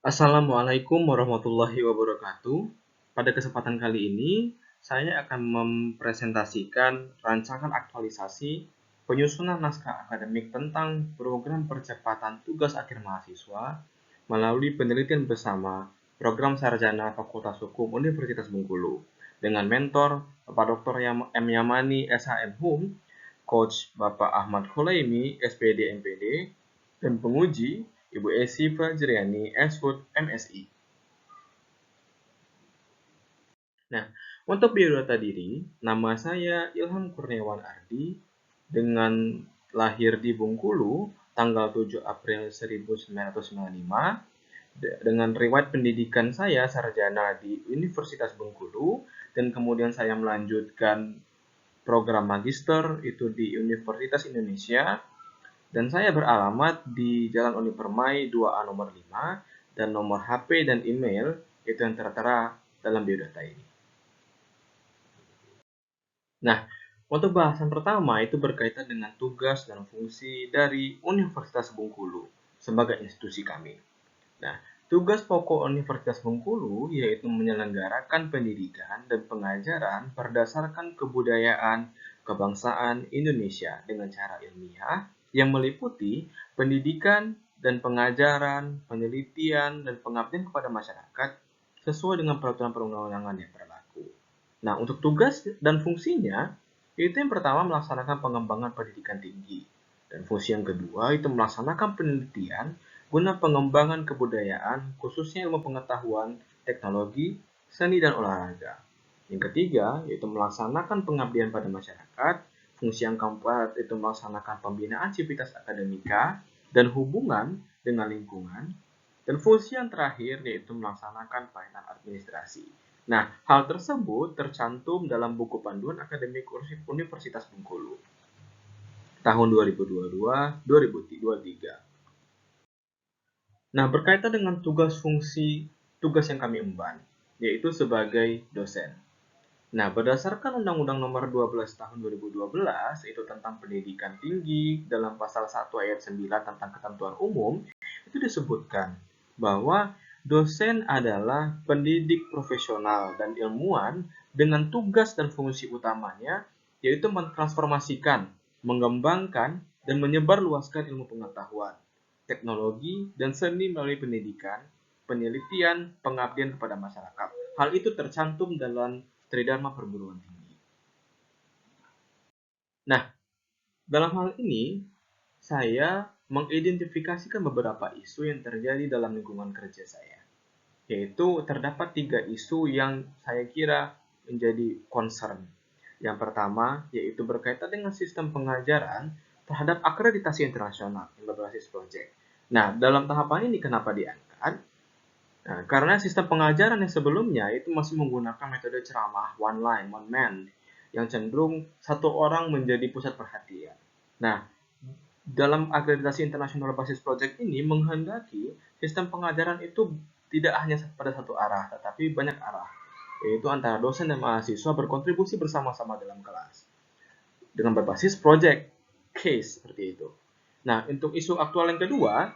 Assalamualaikum warahmatullahi wabarakatuh. Pada kesempatan kali ini, saya akan mempresentasikan rancangan aktualisasi penyusunan naskah akademik tentang program percepatan tugas akhir mahasiswa melalui penelitian bersama Program Sarjana Fakultas Hukum Universitas Bengkulu dengan mentor Bapak Dr. M. Yamani SHM Hum, Coach Bapak Ahmad Khulaimi SPD MPD, dan penguji Ibu Esi Fajriani Ashwood MSI. Nah, untuk biodata diri, nama saya Ilham Kurniawan Ardi dengan lahir di Bengkulu tanggal 7 April 1995 dengan riwayat pendidikan saya sarjana di Universitas Bengkulu dan kemudian saya melanjutkan program magister itu di Universitas Indonesia. Dan saya beralamat di Jalan Unipermai 2A nomor 5 dan nomor HP dan email itu yang tertera dalam biodata ini. Nah, untuk bahasan pertama itu berkaitan dengan tugas dan fungsi dari Universitas Bengkulu sebagai institusi kami. Nah, tugas pokok Universitas Bengkulu yaitu menyelenggarakan pendidikan dan pengajaran berdasarkan kebudayaan kebangsaan Indonesia dengan cara ilmiah yang meliputi pendidikan dan pengajaran, penelitian, dan pengabdian kepada masyarakat sesuai dengan peraturan perundang-undangan yang berlaku. Nah, untuk tugas dan fungsinya, itu yang pertama melaksanakan pengembangan pendidikan tinggi. Dan fungsi yang kedua itu melaksanakan penelitian guna pengembangan kebudayaan, khususnya ilmu pengetahuan, teknologi, seni, dan olahraga. Yang ketiga, yaitu melaksanakan pengabdian pada masyarakat. Fungsi yang keempat itu melaksanakan pembinaan civitas akademika dan hubungan dengan lingkungan. Dan fungsi yang terakhir yaitu melaksanakan pelayanan administrasi. Nah, hal tersebut tercantum dalam buku panduan akademik Universitas Bengkulu tahun 2022-2023. Nah, berkaitan dengan tugas yang kami emban, yaitu sebagai dosen. Nah, berdasarkan Undang-Undang Nomor 12 Tahun 2012 itu tentang pendidikan tinggi dalam pasal 1 ayat 9 tentang ketentuan umum, itu disebutkan bahwa dosen adalah pendidik profesional dan ilmuwan dengan tugas dan fungsi utamanya yaitu mentransformasikan, mengembangkan, dan menyebarluaskan ilmu pengetahuan, teknologi, dan seni melalui pendidikan, penelitian, pengabdian kepada masyarakat. Hal itu tercantum dalam Tridharma Perguruan Tinggi. Nah, dalam hal ini, saya mengidentifikasikan beberapa isu yang terjadi dalam lingkungan kerja saya. Yaitu terdapat 3 isu yang saya kira menjadi concern. Yang pertama, yaitu berkaitan dengan sistem pengajaran terhadap akreditasi internasional yang berbasis project. Nah, dalam tahapan ini kenapa diangkat? Nah, karena sistem pengajaran yang sebelumnya itu masih menggunakan metode ceramah one line, one man, yang cenderung satu orang menjadi pusat perhatian. Nah, dalam akreditasi internasional basis project ini menghendaki sistem pengajaran itu tidak hanya pada satu arah, tetapi banyak arah, yaitu antara dosen dan mahasiswa berkontribusi bersama-sama dalam kelas dengan berbasis project case seperti itu. Nah, untuk isu aktual yang kedua,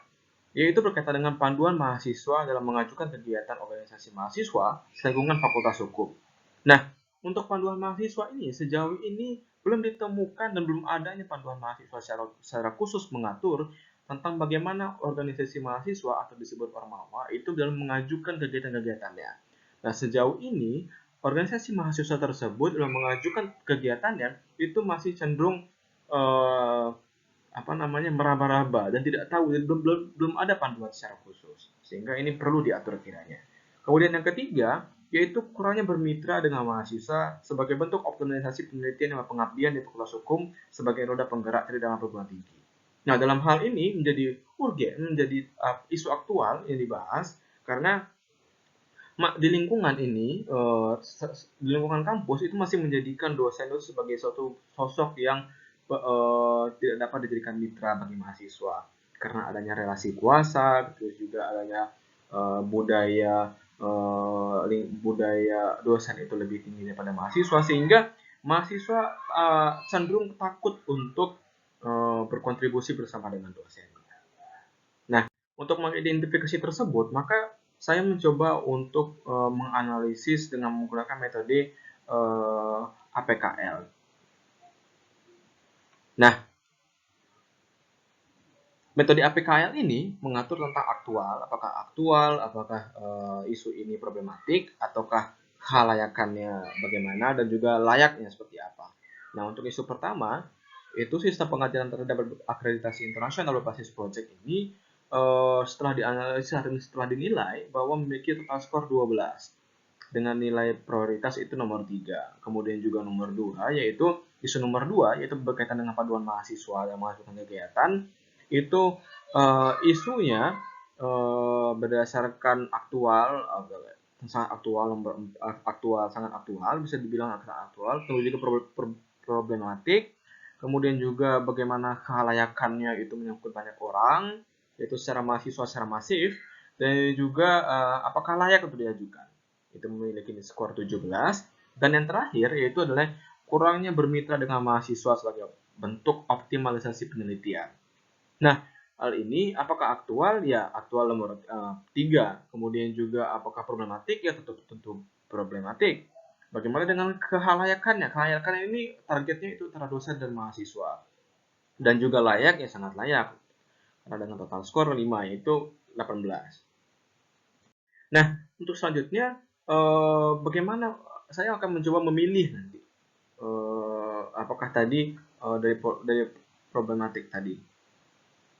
yaitu berkaitan dengan panduan mahasiswa dalam mengajukan kegiatan organisasi mahasiswa selingkungan Fakultas Hukum. Nah, untuk panduan mahasiswa ini sejauh ini belum ditemukan dan belum adanya panduan mahasiswa secara khusus mengatur tentang bagaimana organisasi mahasiswa atau disebut Ormawa itu dalam mengajukan kegiatan-kegiatannya. Nah, sejauh ini organisasi mahasiswa tersebut dalam mengajukan kegiatannya itu masih cenderung meraba-raba dan tidak tahu, belum ada panduan secara khusus, sehingga ini perlu diatur kiranya. Kemudian yang ketiga, yaitu kurangnya bermitra dengan mahasiswa sebagai bentuk optimalisasi penelitian dan pengabdian di Fakultas Hukum sebagai roda penggerak Tridharma Perguruan Tinggi. Nah, dalam hal ini menjadi urgen, menjadi isu aktual yang dibahas karena di lingkungan ini, di lingkungan kampus itu masih menjadikan dosen itu sebagai suatu sosok yang tidak dapat dijadikan mitra bagi mahasiswa karena adanya relasi kuasa, terus juga adanya budaya dosen itu lebih tinggi daripada mahasiswa, sehingga mahasiswa cenderung takut untuk berkontribusi bersama dengan dosen. Nah, untuk mengidentifikasi tersebut, maka saya mencoba untuk menganalisis dengan menggunakan metode APKL. Nah, metode APKL ini mengatur tentang apakah isu ini problematik, ataukah kelayakannya bagaimana, dan juga layaknya seperti apa. Nah, untuk isu pertama, itu sistem pengajaran terhadap akreditasi internasional berbasis project ini setelah dianalisis dan setelah dinilai bahwa memiliki total skor 12 dengan nilai prioritas itu nomor 3. Kemudian juga nomor 2 yaitu isu nomor 2 yaitu berkaitan dengan paduan mahasiswa yang melakukan kegiatan. Itu isunya berdasarkan sangat aktual, bisa dibilang sangat aktual, kemudian juga problematik, kemudian juga bagaimana kelayakannya itu menyangkut banyak orang, yaitu secara mahasiswa secara masif, dan juga apakah layak untuk diajukan. Itu memiliki skor 17. Dan yang terakhir yaitu adalah kurangnya bermitra dengan mahasiswa sebagai bentuk optimalisasi penelitian. Nah, hal ini apakah aktual? Ya, aktual nomor 3. Kemudian juga apakah problematik? Ya, tentu problematik. Bagaimana dengan kelayakannya? Kelayakan ini targetnya itu antara dosen dan mahasiswa. Dan juga layak, ya sangat layak. Karena dengan total skor 5, yaitu 18. Nah, untuk selanjutnya, bagaimana saya akan mencoba memilih nanti. Apakah tadi dari problematik tadi.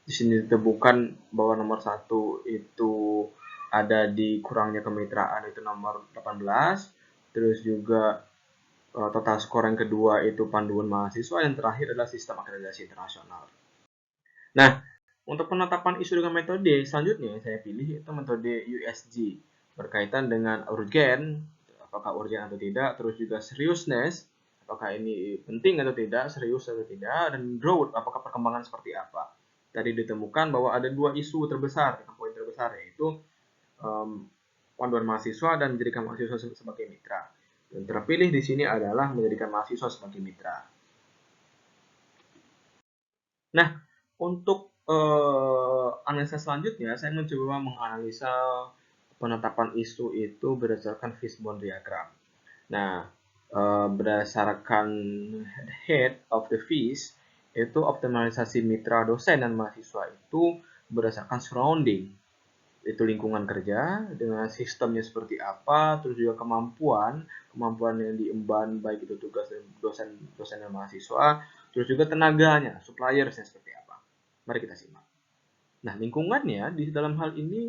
Di sini ditemukan bahwa nomor 1 itu ada di kurangnya kemitraan, itu nomor 18. Terus juga total skor yang kedua itu panduan mahasiswa, yang terakhir adalah sistem akreditasi internasional. Nah, untuk penetapan isu dengan metode selanjutnya saya pilih itu metode USG, berkaitan dengan urgen, apakah urgen atau tidak, terus juga seriousness, apakah ini penting atau tidak, serius atau tidak, dan growth, apakah perkembangan seperti apa. Tadi ditemukan bahwa ada 2 isu terbesar, poin terbesar, yaitu panduan mahasiswa dan menjadikan mahasiswa sebagai mitra. Dan terpilih di sini adalah menjadikan mahasiswa sebagai mitra. Nah, untuk analisa selanjutnya, saya mencoba menganalisa penetapan isu itu berdasarkan fishbone diagram. Nah, berdasarkan head of the fish, itu optimalisasi mitra dosen dan mahasiswa itu berdasarkan surrounding, itu lingkungan kerja dengan sistemnya seperti apa, terus juga kemampuan yang diemban baik itu tugas dosen dan mahasiswa, terus juga tenaganya, suppliersnya seperti apa. Mari kita simak. Nah, lingkungannya di dalam hal ini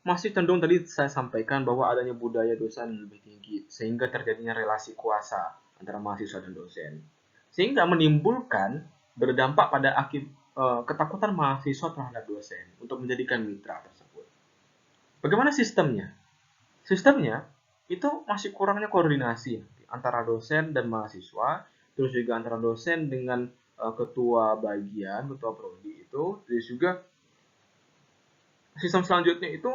masih cenderung tadi saya sampaikan bahwa adanya budaya dosen yang lebih tinggi, sehingga terjadinya relasi kuasa antara mahasiswa dan dosen. Sehingga menimbulkan berdampak pada ketakutan mahasiswa terhadap dosen untuk menjadikan mitra tersebut. Bagaimana sistemnya? Sistemnya itu masih kurangnya koordinasi antara dosen dan mahasiswa, terus juga antara dosen dengan ketua bagian, ketua prodi itu, terus juga sistem selanjutnya itu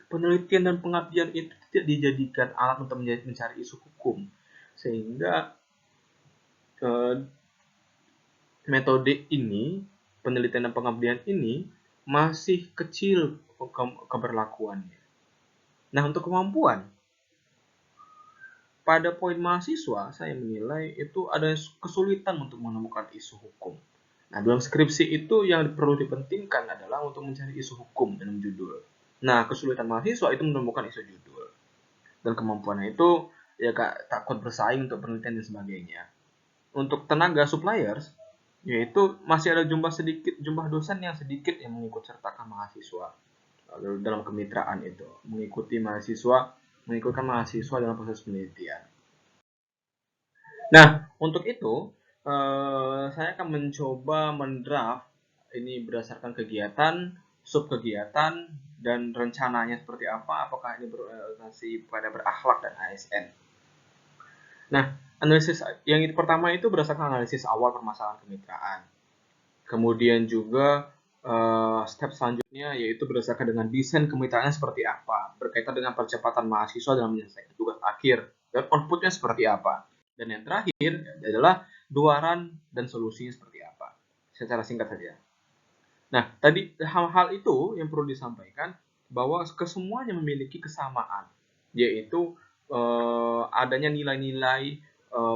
penelitian dan pengabdian itu tidak dijadikan alat untuk mencari isu hukum, sehingga metode ini, penelitian dan pengabdian ini masih kecil keberlakuannya. Nah, untuk kemampuan, pada poin mahasiswa, saya menilai itu ada kesulitan untuk menemukan isu hukum. Nah, dalam skripsi itu yang perlu dipentingkan adalah untuk mencari isu hukum dalam judul. Nah, kesulitan mahasiswa itu menemukan isu judul. Dan kemampuannya itu ya takut bersaing untuk penelitian dan sebagainya. Untuk tenaga suppliers, yaitu masih ada jumlah dosen yang sedikit yang mengikut sertakan mahasiswa dalam kemitraan itu, mengikutkan mahasiswa dalam proses penelitian. Nah, untuk itu saya akan mencoba mendraft ini berdasarkan kegiatan, subkegiatan, dan rencananya seperti apa, apakah ini berorientasi pada berakhlak dan ASN. Nah, analisis yang pertama itu berdasarkan analisis awal permasalahan kemitraan. Kemudian juga step selanjutnya yaitu berdasarkan dengan desain kemitraannya seperti apa, berkaitan dengan percepatan mahasiswa dalam menyelesaikan tugas akhir, dan outputnya seperti apa. Dan yang terakhir adalah duaran dan solusinya seperti apa. Secara singkat saja. Nah, tadi hal-hal itu yang perlu disampaikan bahwa kesemuanya memiliki kesamaan, yaitu adanya nilai-nilai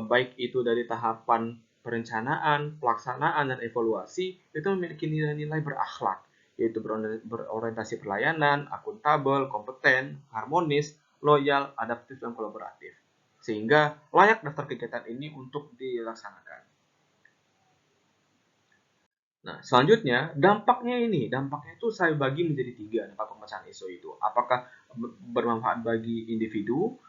baik itu dari tahapan perencanaan, pelaksanaan, dan evaluasi itu memiliki nilai-nilai berakhlak, yaitu berorientasi pelayanan, akuntabel, kompeten, harmonis, loyal, adaptif, dan kolaboratif. Sehingga layak daftar kegiatan ini untuk dilaksanakan. Nah, selanjutnya dampaknya itu saya bagi menjadi 3 dampak pemecahan ISO itu. Apakah bermanfaat bagi individu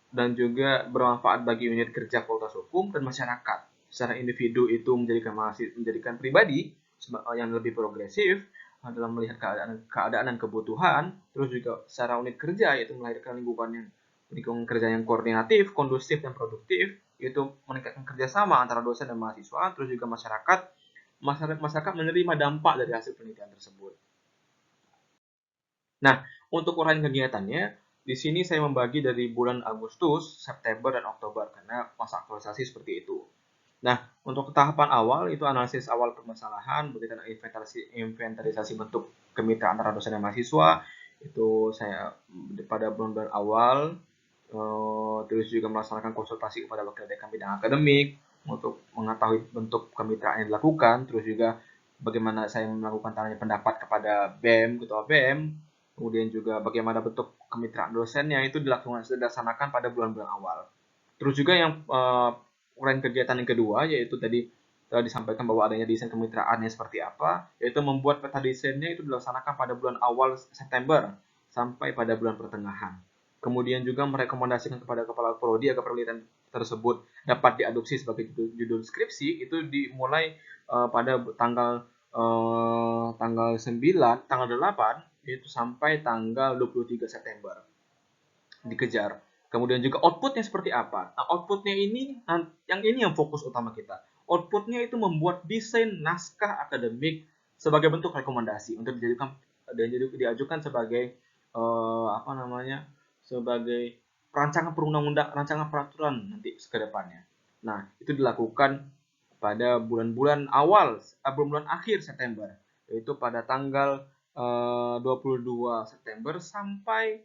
dan juga bermanfaat bagi unit kerja Fakultas Hukum dan masyarakat. Secara individu itu menjadikan pribadi yang lebih progresif dalam melihat keadaan dan kebutuhan, terus juga secara unit kerja yaitu melahirkan lingkungan kerja yang koordinatif, kondusif, dan produktif, yaitu meningkatkan kerjasama antara dosen dan mahasiswa, terus juga masyarakat menerima dampak dari hasil penelitian tersebut. Nah, untuk uraian kegiatannya, di sini saya membagi dari bulan Agustus, September, dan Oktober karena masa aktualisasi seperti itu. Nah, untuk tahapan awal itu analisis awal permasalahan, berkaitan inventarisasi bentuk kemitraan antara dosen dan mahasiswa. Itu saya pada bulan-bulan awal, terus juga melaksanakan konsultasi kepada wakil dekan bidang akademik untuk mengetahui bentuk kemitraan yang dilakukan, terus juga bagaimana saya melakukan tanya pendapat kepada BEM, ketua BEM, kemudian juga bagaimana bentuk kemitraan dosennya itu dilaksanakan pada bulan-bulan awal. Terus juga yang uraian kegiatan yang kedua, yaitu tadi telah disampaikan bahwa adanya desain kemitraannya seperti apa, yaitu membuat peta desainnya itu dilaksanakan pada bulan awal September sampai pada bulan pertengahan. Kemudian juga merekomendasikan kepada kepala prodi agar penelitian tersebut dapat diadopsi sebagai judul skripsi itu dimulai pada tanggal 9, tanggal 8 yaitu sampai tanggal 23 September dikejar. Kemudian juga outputnya seperti apa. Nah, outputnya ini yang fokus utama kita. Outputnya itu membuat desain naskah akademik sebagai bentuk rekomendasi untuk diajukan sebagai sebagai rancangan perundang-undang, rancangan peraturan nanti ke depannya. Nah, itu dilakukan pada bulan-bulan akhir September, yaitu pada tanggal 22 September sampai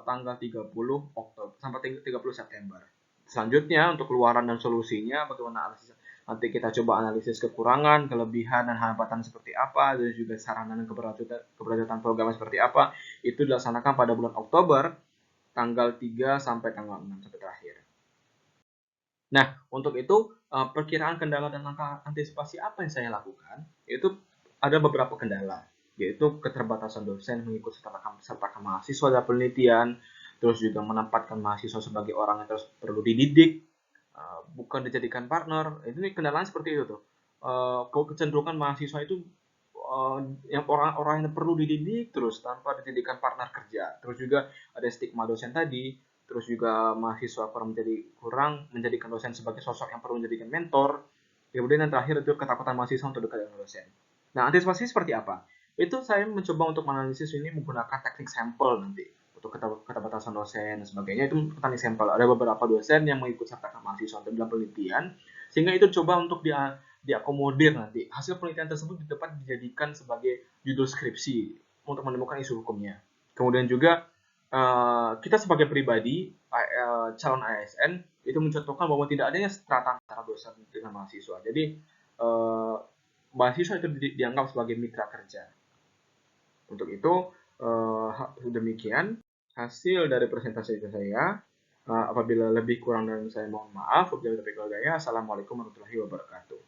tanggal 30 Oktober sampai 30 September. Selanjutnya untuk keluaran dan solusinya bagaimana analisis, nanti kita coba analisis kekurangan, kelebihan, dan hambatan seperti apa, dan juga saran dan keberlanjutan program seperti apa. Itu dilaksanakan pada bulan Oktober tanggal 3 sampai tanggal 6 sampai terakhir. Nah, untuk itu perkiraan kendala dan langkah antisipasi apa yang saya lakukan, itu ada beberapa kendala, yaitu keterbatasan dosen mengikut sertakan mahasiswa dalam penelitian, terus juga menempatkan mahasiswa sebagai orang yang terus perlu dididik, bukan dijadikan partner. Ini kendalanya seperti itu tuh. Kecenderungan mahasiswa itu yang orang-orang yang perlu dididik terus tanpa dijadikan partner kerja. Terus juga ada stigma dosen tadi, terus juga mahasiswa kurang menjadikan dosen sebagai sosok yang perlu menjadikan mentor. Kemudian yang terakhir itu ketakutan mahasiswa untuk dekat dengan dosen. Nah, antisipasi seperti apa? Itu saya mencoba untuk menganalisis ini menggunakan teknik sampel nanti untuk keterbatasan dosen dan sebagainya. Itu teknik sampel. Ada beberapa dosen yang mengikut sertakan mahasiswa dalam penelitian, sehingga itu coba untuk diakomodir nanti. Hasil penelitian tersebut dapat dijadikan sebagai judul skripsi untuk menemukan isu hukumnya. Kemudian juga kita sebagai pribadi calon ASN itu mencontohkan bahwa tidak adanya strata antara dosen dengan mahasiswa. Jadi mahasiswa itu dianggap sebagai mitra kerja. Untuk itu demikian hasil dari presentasi saya. Apabila lebih kurang dan saya mohon maaf. Wabillahi taufiq wal hidayah. Assalamualaikum warahmatullahi wabarakatuh.